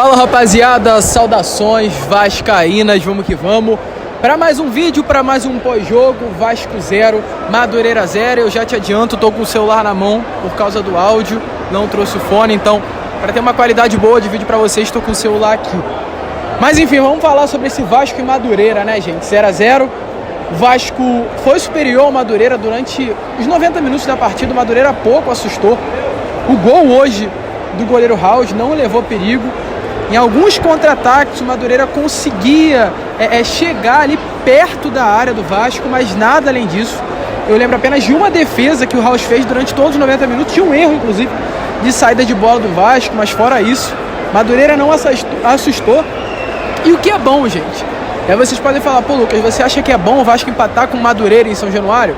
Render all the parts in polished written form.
Fala rapaziada, saudações vascaínas, vamos que vamos para mais um vídeo, para mais um pós-jogo. Vasco 0, Madureira 0. Eu já te adianto, tô com o celular na mão por causa do áudio, não trouxe o fone, então para ter uma qualidade boa de vídeo para vocês, estou com o celular aqui. Mas enfim, vamos falar sobre esse Vasco e Madureira, né gente? 0-0, o Vasco foi superior ao Madureira durante os 90 minutos da partida. O Madureira pouco assustou. O gol hoje do goleiro House não levou perigo. Em alguns contra-ataques o Madureira conseguia chegar ali perto da área do Vasco, mas nada além disso. Eu lembro apenas de uma defesa que o House fez durante todos os 90 minutos, de um erro inclusive de saída de bola do Vasco, mas fora isso, Madureira não assustou. E o que é bom, gente? Aí vocês podem falar, pô Lucas, você acha que é bom o Vasco empatar com o Madureira em São Januário?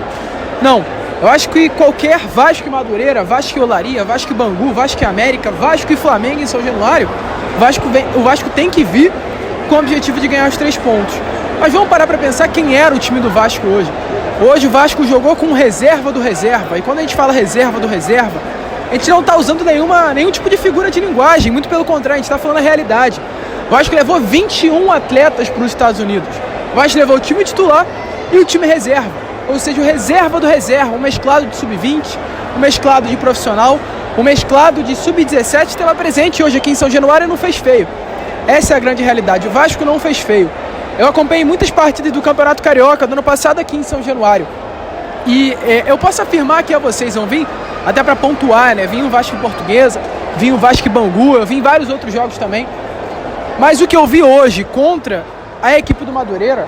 Não, eu acho que qualquer Vasco e Madureira, Vasco e Olaria, Vasco e Bangu, Vasco e América, Vasco e Flamengo em São Januário, o Vasco tem que vir com o objetivo de ganhar os 3 pontos. Mas vamos parar para pensar quem era o time do Vasco hoje. Hoje o Vasco jogou com reserva do reserva. E quando a gente fala reserva do reserva, a gente não está usando nenhum tipo de figura de linguagem. Muito pelo contrário, a gente está falando a realidade. O Vasco levou 21 atletas para os Estados Unidos. O Vasco levou o time titular e o time reserva. Ou seja, o reserva do reserva. Um mesclado de sub-20, um mesclado de profissional, o mesclado de sub-17 estava presente hoje aqui em São Januário e não fez feio. Essa é a grande realidade. O Vasco não fez feio. Eu acompanhei muitas partidas do Campeonato Carioca do ano passado aqui em São Januário. E eu posso afirmar aqui a vocês, vão vir até para pontuar, né? Vim o Vasco Portuguesa, vim o Vasco Bangu, eu vim em vários outros jogos também. Mas o que eu vi hoje contra a equipe do Madureira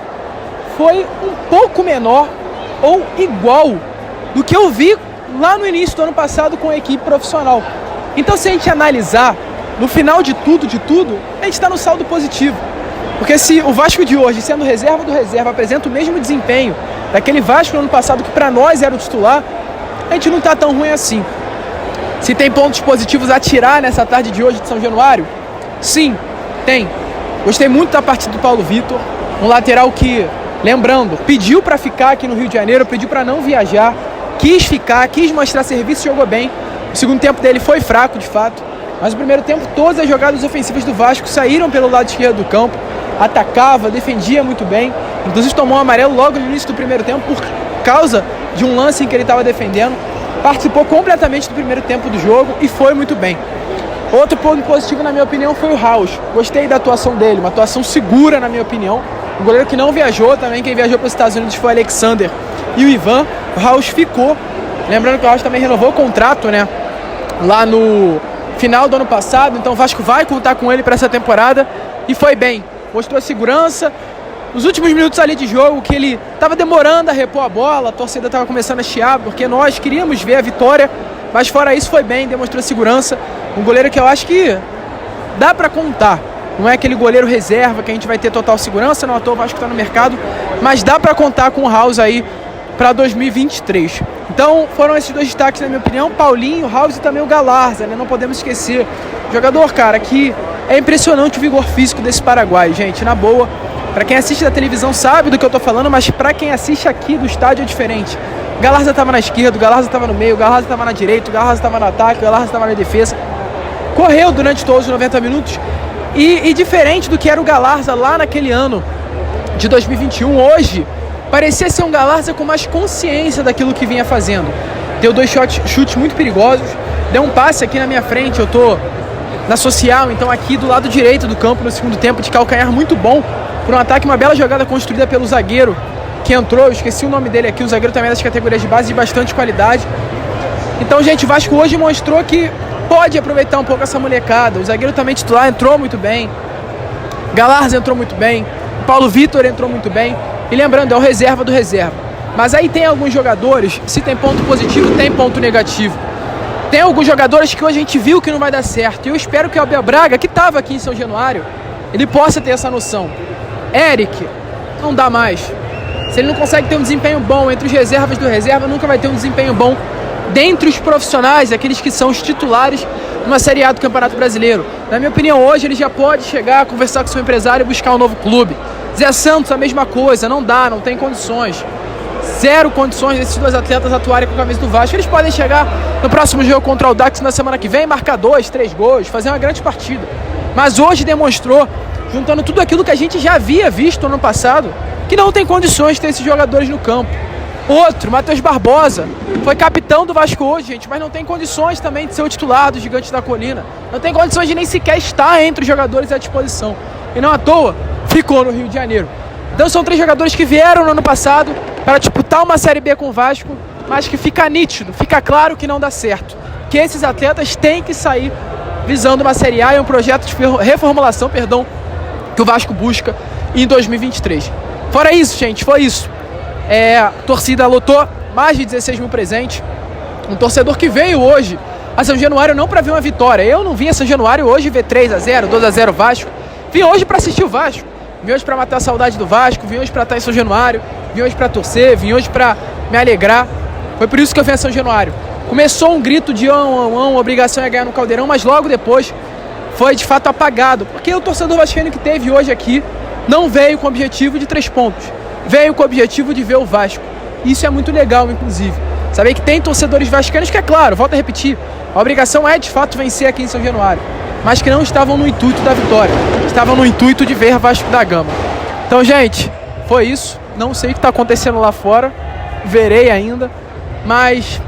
foi um pouco menor ou igual do que eu vi lá no início do ano passado com a equipe profissional. Então, se a gente analisar, no final de tudo, a gente está no saldo positivo. Porque se o Vasco de hoje, sendo reserva do reserva, apresenta o mesmo desempenho daquele Vasco no ano passado, que para nós era o titular, a gente não está tão ruim assim. Se tem pontos positivos a tirar nessa tarde de hoje de São Januário? Sim, tem. Gostei muito da partida do Paulo Vitor, um lateral que, lembrando, pediu para ficar aqui no Rio de Janeiro, pediu para não viajar, quis ficar, quis mostrar serviço e jogou bem. O segundo tempo dele foi fraco, de fato. Mas no primeiro tempo, todas as jogadas ofensivas do Vasco saíram pelo lado esquerdo do campo. Atacava, defendia muito bem. Inclusive tomou um amarelo logo no início do primeiro tempo por causa de um lance em que ele estava defendendo. Participou completamente do primeiro tempo do jogo e foi muito bem. Outro ponto positivo, na minha opinião, foi o House. Gostei da atuação dele, uma atuação segura, na minha opinião. Um goleiro que não viajou também. Quem viajou para os Estados Unidos foi o Alexander e o Ivan. O House ficou. Lembrando que o House também renovou o contrato, né? Lá no final do ano passado. Então o Vasco vai contar com ele para essa temporada. E foi bem. Mostrou segurança. Nos últimos minutos ali de jogo, que ele estava demorando a repor a bola. A torcida estava começando a chiar, porque nós queríamos ver a vitória. Mas fora isso foi bem, demonstrou segurança. Um goleiro que eu acho que dá para contar. Não é aquele goleiro reserva que a gente vai ter total segurança, não à toa o Vasco está no mercado, mas dá para contar com o House aí para 2023. Então foram esses 2 destaques, na minha opinião, Paulinho, House e também o Galarza, né? Não podemos esquecer. Jogador, cara, que é impressionante o vigor físico desse paraguaio, gente, na boa. Para quem assiste da televisão sabe do que eu tô falando, mas para quem assiste aqui do estádio é diferente. O Galarza estava na esquerda, o Galarza estava no meio, o Galarza estava na direita, o Galarza estava no ataque, o Galarza estava na defesa. Correu durante todos os 90 minutos. E diferente do que era o Galarza lá naquele ano de 2021, hoje parecia ser um Galarza com mais consciência daquilo que vinha fazendo. Deu 2 chutes muito perigosos, deu um passe aqui na minha frente, eu tô na social, então aqui do lado direito do campo no segundo tempo, de calcanhar muito bom, por um ataque, uma bela jogada construída pelo zagueiro que entrou, eu esqueci o nome dele aqui, um zagueiro também das categorias de base de bastante qualidade. Então, gente, o Vasco hoje mostrou que pode aproveitar um pouco essa molecada. O zagueiro também titular entrou muito bem. Galarza entrou muito bem. Paulo Vitor entrou muito bem. E lembrando, é o reserva do reserva. Mas aí tem alguns jogadores, se tem ponto positivo, tem ponto negativo. Tem alguns jogadores que hoje a gente viu que não vai dar certo. E eu espero que o Abel Braga, que estava aqui em São Januário, ele possa ter essa noção. Eric, não dá mais. Se ele não consegue ter um desempenho bom entre os reservas do reserva, nunca vai ter um desempenho bom dentre os profissionais, aqueles que são os titulares numa Série A do Campeonato Brasileiro. Na minha opinião, hoje ele já pode chegar, conversar com seu empresário e buscar um novo clube. Zé Santos, a mesma coisa, não dá, não tem condições. Zero condições desses 2 atletas atuarem com a camisa do Vasco. Eles podem chegar no próximo jogo contra o Dax na semana que vem, marcar 2, 3 gols, fazer uma grande partida. Mas hoje demonstrou, juntando tudo aquilo que a gente já havia visto no ano passado, que não tem condições de ter esses jogadores no campo. Outro, Matheus Barbosa, foi capitão do Vasco hoje, gente, mas não tem condições também de ser o titular do Gigante da Colina. Não tem condições de nem sequer estar entre os jogadores à disposição. E não à toa, ficou no Rio de Janeiro. Então são 3 jogadores que vieram no ano passado para disputar uma Série B com o Vasco, mas que fica nítido, fica claro que não dá certo. Que esses atletas têm que sair visando uma Série A e um projeto de reformulação, que o Vasco busca em 2023. Fora isso, gente, foi isso. A torcida lotou, mais de 16 mil presentes. Um torcedor que veio hoje a São Januário não para ver uma vitória. Eu não vim a São Januário hoje ver 3-0, 2-0 Vasco. Vim hoje para assistir o Vasco. Vim hoje para matar a saudade do Vasco. Vim hoje para estar em São Januário. Vim hoje para torcer. Vim hoje para me alegrar. Foi por isso que eu vim a São Januário. Começou um grito de obrigação é ganhar no Caldeirão, mas logo depois foi de fato apagado. Porque o torcedor vascaíno que teve hoje aqui não veio com o objetivo de 3 pontos. Veio com o objetivo de ver o Vasco. Isso é muito legal, inclusive. Saber que tem torcedores vascaínos que, é claro, volto a repetir, a obrigação é de fato vencer aqui em São Januário, mas que não estavam no intuito da vitória, estavam no intuito de ver Vasco da Gama. Então, gente, foi isso. Não sei o que está acontecendo lá fora, verei ainda, mas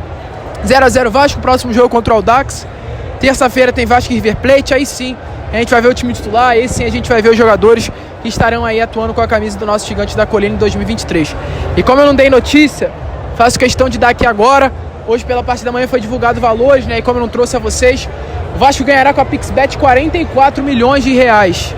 0-0 Vasco, próximo jogo contra o Audax. Terça-feira tem Vasco e River Plate, aí sim a gente vai ver o time titular, aí sim a gente vai ver os jogadores que estarão aí atuando com a camisa do nosso Gigante da Colina em 2023. E como eu não dei notícia, faço questão de dar aqui agora. Hoje pela parte da manhã foi divulgado valores, né? E como eu não trouxe a vocês, o Vasco ganhará com a PixBet 44 milhões de reais.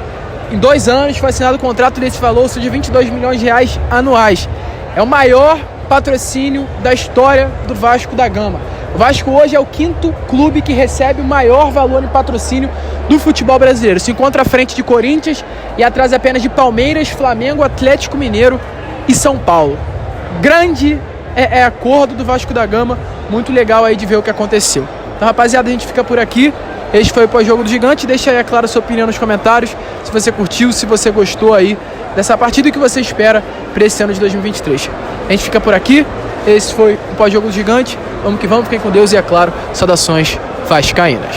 Em 2 anos foi assinado o contrato desse valor, ou seja, 22 milhões de reais anuais. É o maior patrocínio da história do Vasco da Gama. O Vasco hoje é o 5º clube que recebe o maior valor em patrocínio do futebol brasileiro. Se encontra à frente de Corinthians e atrás apenas de Palmeiras, Flamengo, Atlético Mineiro e São Paulo. Grande acordo do Vasco da Gama, muito legal aí de ver o que aconteceu. Então, rapaziada, a gente fica por aqui. Este foi o pós-jogo do Gigante. Deixa aí, é claro, a sua opinião nos comentários, se você curtiu, se você gostou aí dessa partida e o que você espera para esse ano de 2023. A gente fica por aqui. Esse foi o pós-jogo do Gigante. Vamos que vamos, fiquem com Deus e, é claro, saudações vascaínas.